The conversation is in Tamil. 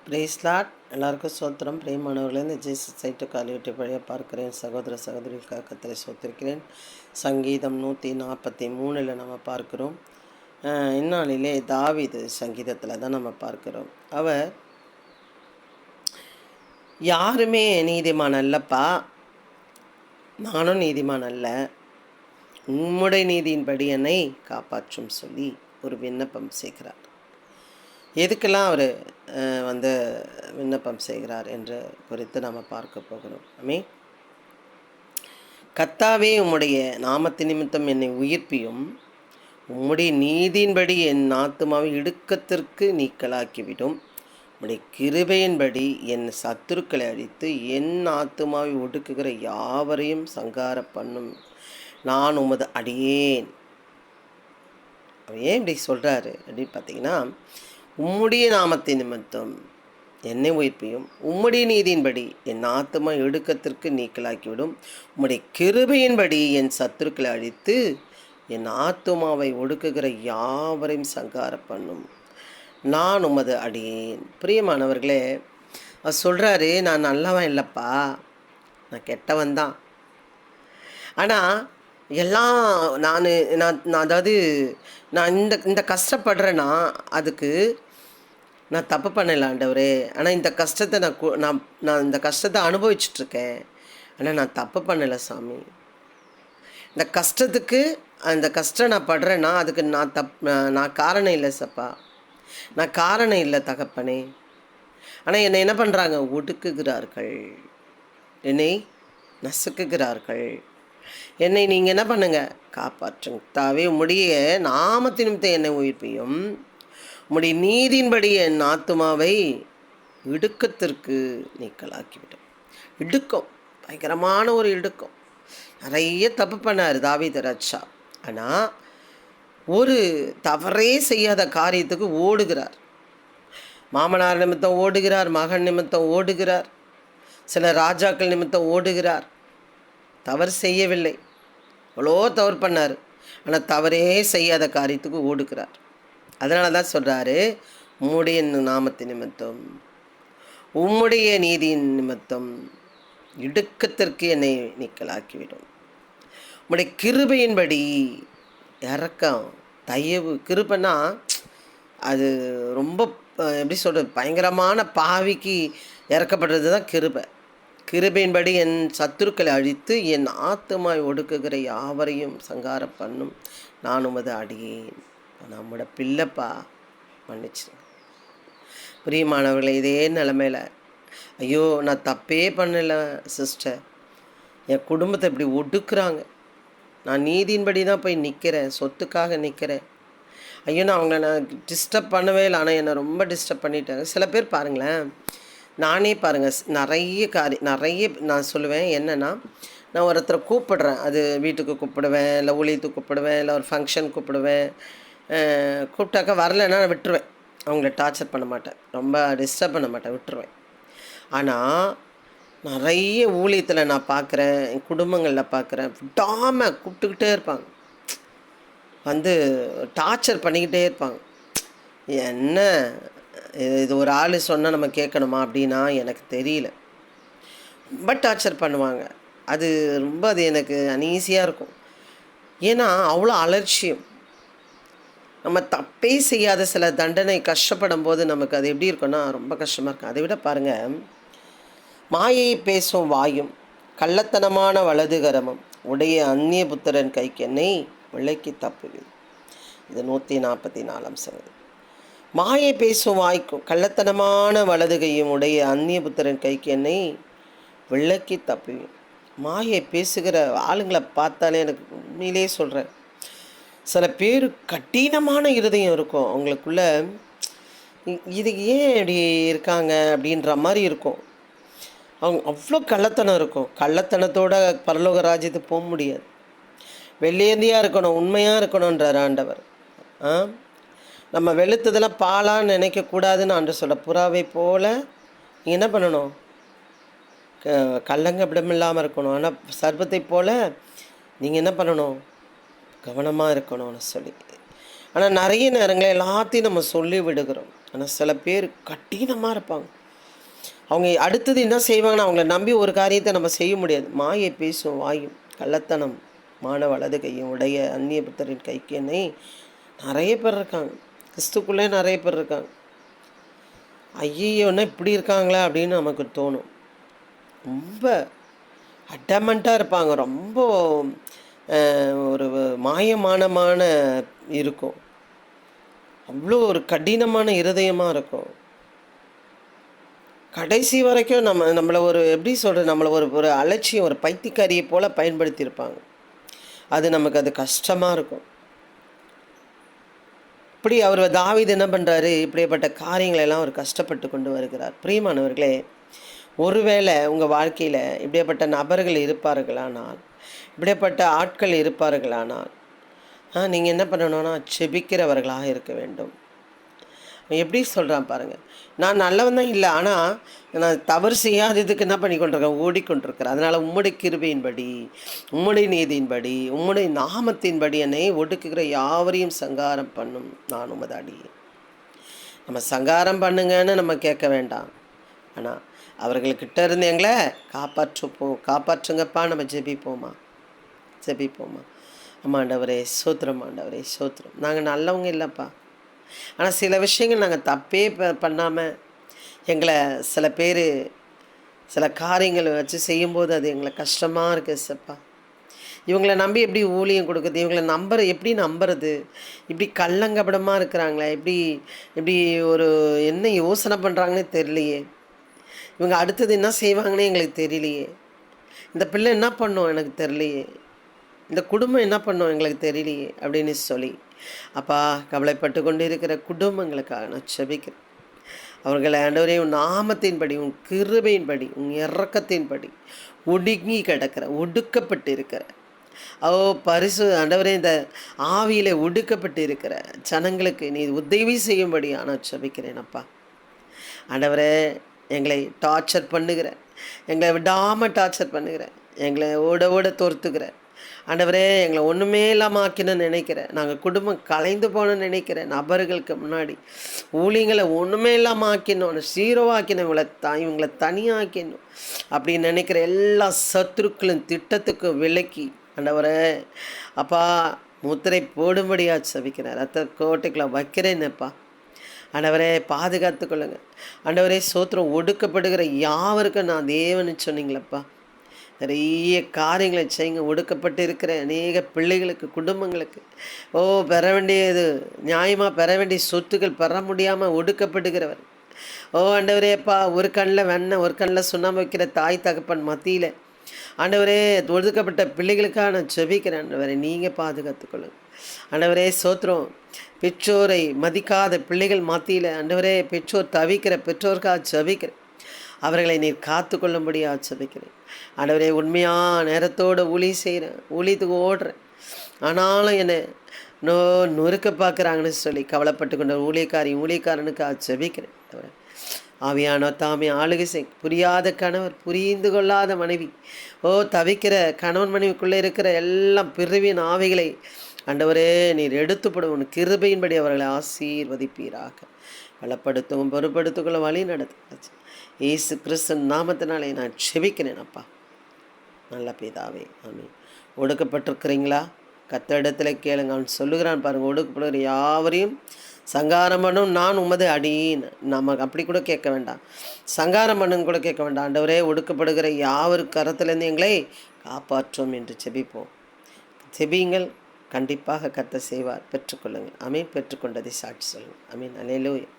Price Lord. எல்லாருக்கும் சோத்திரம். பிரியமானவர்களே, இந்த ஜீசஸ் சைட்டு காலிவிட்டு வழியாக பார்க்கிறேன். சகோதர சகோதரிகளுக்காக கர்த்தரை சோத்திருக்கிறேன். சங்கீதம் 143 நம்ம பார்க்கிறோம். இந்நாளிலே தாவீது சங்கீதத்தில் தான் நம்ம பார்க்கிறோம். அவர் யாருமே நீதிமான் அல்லப்பா, நானும் நீதிமான் அல்ல, உம்முடைய நீதியின்படி என்னை காப்பாற்றும் சொல்லி ஒரு விண்ணப்பம் செய்கிறார். எதுக்கெல்லாம் அவர் விண்ணப்பம் செய்கிறார் என்று குறித்து நாம் பார்க்க போகிறோம். கர்த்தாவே, உம்முடைய நாமத்து நிமித்தம் என்னை உயிர்ப்பியும், உம்முடைய நீதியின்படி என் ஆத்துமாவை இடுக்கத்திற்கு நீக்கலாக்கிவிடும், உம்முடைய கிருபையின்படி என் சத்துருக்களை அழித்து என் ஆத்துமாவை ஒடுக்குகிற யாவரையும் சங்கார பண்ணும், நான் உமது அடியேன். அவர் ஏன் இப்படி சொல்கிறாரு அப்படின்னு பார்த்தீங்கன்னா, உம்முடைய நாமத்தின் நிமித்தம் என்னை உயிர்ப்பியும், உம்முடைய நீதியின்படி என் ஆத்துமா இடுக்கத்திற்கு நீக்கலாக்கிவிடும், உம்முடைய கிருபையின்படி என் சத்துருக்களை அழித்து என் ஆத்துமாவை ஒடுக்குகிற யாவரையும் சங்கார பண்ணும், நான் உமது அடியேன். பிரியமானவர்களே, அவர் சொல்கிறாரு, நான் நல்லவன் இல்லைப்பா, நான் கெட்டவன் தான். ஆனால் எல்லாம் அதாவது நான் இந்த கஷ்டப்படுறேன்னா அதுக்கு நான் தப்பு பண்ணல ஆண்டவரே. ஆனால் இந்த கஷ்டத்தை நான் இந்த கஷ்டத்தை அனுபவிச்சிட்ருக்கேன். ஆனால் நான் தப்பு பண்ணலை சாமி. இந்த கஷ்டத்துக்கு அந்த கஷ்டம் நான் படுறேன்னா அதுக்கு நான் காரணம் இல்லை சப்பா, நான் காரணம் இல்லை தகப்பனே. ஆனால் என்னை என்ன பண்ணுறாங்க, ஒடுக்குகிறார்கள், என்னை நசுக்குகிறார்கள். என்னை நீங்கள் என்ன பண்ணுங்க, காப்பாற்றுங்க. தாவே, உம்முடைய நாமத்தின் நிமித்தம் என்னை உயிர்ப்பியும், உம்முடைய நீதியின்படி என் ஆத்துமாவை இடுக்கத்திற்கு நீக்கலாக்கிவிடும். இடுக்கம், பயங்கரமான ஒரு இடுக்கம். நிறைய தப்பு பண்ணார் தாவீது ராஜா. ஆனால் ஒரு தவறே செய்யாத காரியத்துக்கு ஓடுகிறார். மாமனார் நிமித்தம் ஓடுகிறார், மகன் நிமித்தம் ஓடுகிறார், சில ராஜாக்கள் நிமித்தம் ஓடுகிறார். தவறு செய்யவில்லை, அவ்வளோ தவறு பண்ணார், ஆனால் தவறே செய்யாத காரியத்துக்கு ஓடுகிறார். அதனால தான் சொல்கிறாரு, உம்முடைய நாமத்தின் நிமித்தம், உம்முடைய நீதியின் நிமித்தம் இடுக்கத்திற்கு என்னை நீக்கலாக்கிவிடும், உம்முடைய கிருபையின்படி. இறக்கம், தயவு, கிருபைன்னா அது ரொம்ப எப்படி சொல்கிறது, பயங்கரமான பாவிக்கு இறக்கப்படுறது தான் கிருபை. கிருபையின்படி என் சத்துருக்களை அழித்து என் ஆத்துமாய் ஒடுக்குகிற யாவரையும் சங்கார பண்ணும், நான் உமது அடியேன். நம்மளோட பிள்ளைப்பா, மன்னிச்சிருங்க. பிரியமானவர்களை, இதே நிலமையில் ஐயோ நான் தப்பே பண்ணலை சிஸ்டர், என் குடும்பத்தை இப்படி ஒடுக்குறாங்க, நான் நீதியின்படி தான் போய் நிற்கிறேன், சொத்துக்காக நிற்கிறேன், ஐயோ நான் அவங்கள டிஸ்டர்ப் பண்ணவே இல்லை, ஆனால் என்னை ரொம்ப டிஸ்டர்ப் பண்ணிட்டாங்க. சில பேர் பாருங்களேன், நானே பாருங்கள், நிறைய நான் சொல்லுவேன் என்னென்னா, நான் ஒருத்தரை கூப்பிடுறேன், அது வீட்டுக்கு கூப்பிடுவேன், இல்லை ஊழியத்துக்கு கூப்பிடுவேன், இல்லை ஒரு ஃபங்க்ஷன் கூப்பிடுவேன். கூப்பிட்டாக்கா வரலைன்னா நான் விட்டுருவேன், அவங்கள டார்ச்சர் பண்ண மாட்டேன், ரொம்ப டிஸ்டர்ப் பண்ண மாட்டேன், விட்டுருவேன். ஆனால் நிறைய ஊழியத்தில் நான் பார்க்குறேன், என் குடும்பங்களில் பார்க்குறேன், விடாமல் கூப்பிட்டுக்கிட்டே இருப்பாங்க, டார்ச்சர் பண்ணிக்கிட்டே இருப்பாங்க. என்ன இது ஒரு ஆள் சொன்னால் நம்ம கேட்கணுமா அப்படின்னா எனக்கு தெரியல. ரொம்ப டார்ச்சர் பண்ணுவாங்க. அது எனக்கு அன்ஈஸியாக இருக்கும். ஏன்னா அவ்வளோ அலட்சியம். நம்ம தப்பே செய்யாத சில தண்டனை கஷ்டப்படும் போது நமக்கு அது எப்படி இருக்குன்னா ரொம்ப கஷ்டமாக இருக்கும். அதை விட பாருங்கள், மாயை பேசும் வாயும் கள்ளத்தனமான வலதுகரமும் உடைய அந்நிய புத்திரன் கைக்கு என்னை விலைக்கு தப்புவேன். இது 144 சங்கீதம். மாயை பேசும் வாய்க்கும் கள்ளத்தனமான வலதுகையும் உடைய அந்நிய புத்திரன் கைக்கு என்னை விளக்கி தப்புவேன். மாயை பேசுகிற ஆளுங்களை பார்த்தாலே எனக்கு உண்மையிலே சொல்கிறேன், சில பேர் கடினமான இருதயம் இருக்கும் அவங்களுக்குள்ள. இது ஏன் இப்படி இருக்காங்க அப்படின்ற மாதிரி இருக்கும். அவங்க அவ்வளோ கள்ளத்தனம் இருக்கும். கள்ளத்தனத்தோட பரலோக ராஜ்யத்துக்கு போக முடியாது. வெள்ளேந்தியாக இருக்கணும், உண்மையாக இருக்கணுன்றார் ஆண்டவர். நம்ம வெளுத்ததெல்லாம் பாலான்னு நினைக்கக்கூடாதுன்னு ஆண்டு சொல்ல. புறாவை போல் நீங்கள் என்ன பண்ணணும், கள்ளங்கப்படம் இல்லாமல் இருக்கணும். ஆனால் சர்பத்தை போல் நீங்கள் என்ன பண்ணணும், கவனமாக இருக்கணும்னு சொல்லி. ஆனால் நிறைய நேரங்களில் எல்லாத்தையும் நம்ம சொல்லி விடுகிறோம். ஆனால் சில பேர் கடினமாக இருப்பாங்க. அவங்க அடுத்தது என்ன செய்வாங்கன்னா, அவங்கள நம்பி ஒரு காரியத்தை நம்ம செய்ய முடியாது. மாயை பேசும் வாயும், கள்ளத்தனம் மான வலது கையும் உடைய அந்நிய புத்தரின் கைக்கு என்னை நிறைய பேர் இருக்காங்க. கிறிஸ்துக்குள்ளே நிறைய பேர் இருக்காங்க. ஐயோன்னா இப்படி இருக்காங்களா அப்படின்னு நமக்கு தோணும். ரொம்ப அடமெண்ட்டாக இருப்பாங்க. ரொம்ப ஒரு மாயமானமான இருக்கும். அவ்வளோ ஒரு கடினமான இருதயமாக இருக்கும். கடைசி வரைக்கும் நம்மளை ஒரு எப்படி சொல்கிறது, நம்மளை ஒரு அலட்சியம், ஒரு பைத்தியக்காரியை போல் பயன்படுத்தியிருப்பாங்க. அது நமக்கு அது கஷ்டமாக இருக்கும். இப்படி தாவீது என்ன பண்ணுறாரு, இப்படிப்பட்ட காரியங்களெல்லாம் அவர் கஷ்டப்பட்டு கொண்டு வருகிறார். பிரியமானவர்களே, ஒருவேளை உங்கள் வாழ்க்கையில் இப்படிப்பட்ட நபர்கள் இருப்பார்களானால், இப்படிப்பட்ட ஆட்கள் இருப்பார்களானால், நீங்கள் என்ன பண்ணணும்னா செபிக்கிறவர்களாக இருக்க வேண்டும். எப்படி சொல்கிறான் பாருங்கள். நான் நல்லவன் தான் இல்லை, ஆனால் நான் தவறு செய்யாததுக்கு என்ன பண்ணி கொண்டிருக்கேன், ஓடிக்கொண்டிருக்கிறேன். அதனால் உம்முடைய கிருபையின்படி, உம்முடைய நீதியின்படி, உம்முடைய நாமத்தின்படி என்னை ஒடுக்குகிற யாவரையும் சங்காரம் பண்ணும் நான் உமது அடியே. நம்ம சங்காரம் பண்ணுங்கன்னு நம்ம கேட்க வேண்டாம். ஆனால் அவர்கள்கிட்ட இருந்து எங்களை காப்பாற்றுங்கப்பா. நம்ம ஜெபிப்போமா. ஆமாண்டவரே சோத்திரம், ஆண்டவரே சோத்திரம். நாங்கள் நல்லவங்க இல்லைப்பா, ஆனால் சில விஷயங்கள் நாங்கள் தப்பே பண்ணாமல் எங்களை சில பேர் சில காரியங்கள் வச்சு செய்யும்போது அது எங்களை கஷ்டமாக இருக்குது சப்பா. இவங்களை நம்பி எப்படி ஊழியம் கொடுக்குறது, இவங்களை எப்படி நம்புறது, இப்படி கள்ளங்கபடமாக இருக்கிறாங்களே, இப்படி ஒரு என்ன யோசனை பண்ணுறாங்கன்னே தெரியலையே, இவங்க அடுத்தது என்ன செய்வாங்கன்னே எங்களுக்கு தெரியலையே, இந்த பிள்ளை என்ன பண்ணோம் எனக்கு தெரியலையே, இந்த குடும்பம் என்ன பண்ணோம் எங்களுக்கு தெரியலையே அப்படின்னு சொல்லி அப்பா கவலைப்பட்டு கொண்டு இருக்கிற குடும்பங்களுக்காக நான் செபிக்கிறேன். அவர்களை ஆண்டவரே உன் நாமத்தின்படி, உன் கிருபையின்படி, உன் இரக்கத்தின்படி ஒடுங்கி கிடக்கிற, ஒடுக்கப்பட்டு இருக்கிற ஆண்டவரே இந்த ஆவியில் ஒடுக்கப்பட்டு இருக்கிற ஜனங்களுக்கு நீ உதவி செய்யும்படி நான் செபிக்கிறேன். அப்பா ஆண்டவரே, எங்களை டார்ச்சர் பண்ணுகிற, எங்களை விடாமல் டார்ச்சர் பண்ணுகிற, எங்களை ஓட தோர்த்துக்கிற ஆண்டவரே, எங்களை ஒன்றுமே இல்லாமல் ஆக்கினு நினைக்கிறேன், நாங்கள் குடும்பம் கலைந்து போகணும்னு நினைக்கிறேன் நபர்களுக்கு முன்னாடி ஊழியங்களை ஒன்றுமே இல்லாமல் ஆக்கினோம், சீரோவாக்கினோம், இவங்களை தனியாக்கினோம் அப்படின்னு நினைக்கிற எல்லா சத்துருக்களும் திட்டத்துக்கும் விலக்கி ஆண்டவரே அப்பா முத்திரை போடும்படியா சபிக்கிறேன். ரத்த கோட்டைக்குள்ள வைக்கிறேன்னப்பா. ஆண்டவரே பாதுகாத்து கொள்ளுங்க. ஆண்டவரே சோத்திரம். ஒடுக்கப்படுகிற யாவருக்கும் நான் தேவன்னு சொன்னீங்களப்பா. நிறைய காரியங்களை செய்யுங்க. ஒடுக்கப்பட்டு இருக்கிற அநேக பிள்ளைகளுக்கு, குடும்பங்களுக்கு பெற வேண்டியது நியாயமாக பெற வேண்டிய சொத்துக்கள் பெற முடியாமல் ஒடுக்கப்படுகிறவர் ஆண்டவரேப்பா, ஒரு கண்ணில் வெண்ணெய் ஒரு கண்ணில் சுண்ணாம்பு வைக்கிற தாய் தகப்பன் மத்தியில் ஆண்டவரே ஒதுக்கப்பட்ட பிள்ளைகளுக்காக நான் செபிக்கிறேன். ஆண்டவரே நீங்கள் பாதுகாத்துக்கொள்ளுங்க. ஆண்டவரே சோத்திரம். பெற்றோரை மதிக்காத பிள்ளைகள் மத்தியில் ஆண்டவரே பெற்றோர் தவிக்கிற பெற்றோருக்காக செபிக்கிறேன். அவர்களை நீர் காத்து கொள்ளும்படியாக செபிக்கிறேன். ஆண்டவரே உண்மையாக நேரத்தோடு செய்கிறேன், ஊழியத்துக்கு ஓடுறேன், ஆனாலும் என்னை நொறுக்க பார்க்குறாங்கன்னு சொல்லி கவலைப்பட்டு கொண்ட ஊழியக்காரனுக்காக செபிக்கிறேன். ஆவியானோ தாமே ஆளுகை செய். புரியாத கணவர், புரிந்து கொள்ளாத மனைவி, தவிக்கிற கணவன் மனைவிக்குள்ளே இருக்கிற எல்லாம் பிரிவின் ஆவிகளை ஆண்டவரே நீர் எடுத்துப்படும். உன் கிருபையின்படி அவர்களை ஆசீர்வதிப்பீராக. பலப்படுத்தவும் பொறுப்படுத்துக்குள்ள வழி நடத்து. இயேசு கிறிஸ்து நாமத்தினாலே நான் செபிக்கிறேன் அப்பா. நல்ல பிதாவே, ஆமீன். ஒடுக்கப்பட்டிருக்கிறீங்களா? கர்த்தரிடத்தில் கேளுங்க, அவன் சொல்லுகிறான் பாருங்கள். ஒடுக்கப்படுகிற யாவரையும் சங்காரம் பண்ணும் நான் உமது அடின்னு. நம்ம அப்படி கூட கேட்க வேண்டாம், சங்காரம் பண்ணுன்னு கூட கேட்க வேண்டாம். ஆண்டவரே ஒடுக்கப்படுகிற யாவரு கரத்திலேருந்து எங்களை காப்பாற்றும் என்று செபிப்போம். செபியுங்கள், கண்டிப்பாக கர்த்தர் செய்வார். பெற்றுக்கொள்ளுங்கள். ஆமீன். பெற்றுக்கொண்டதை சாட்சி சொல்லுங்கள். ஆமீன். அல்லேலூயா.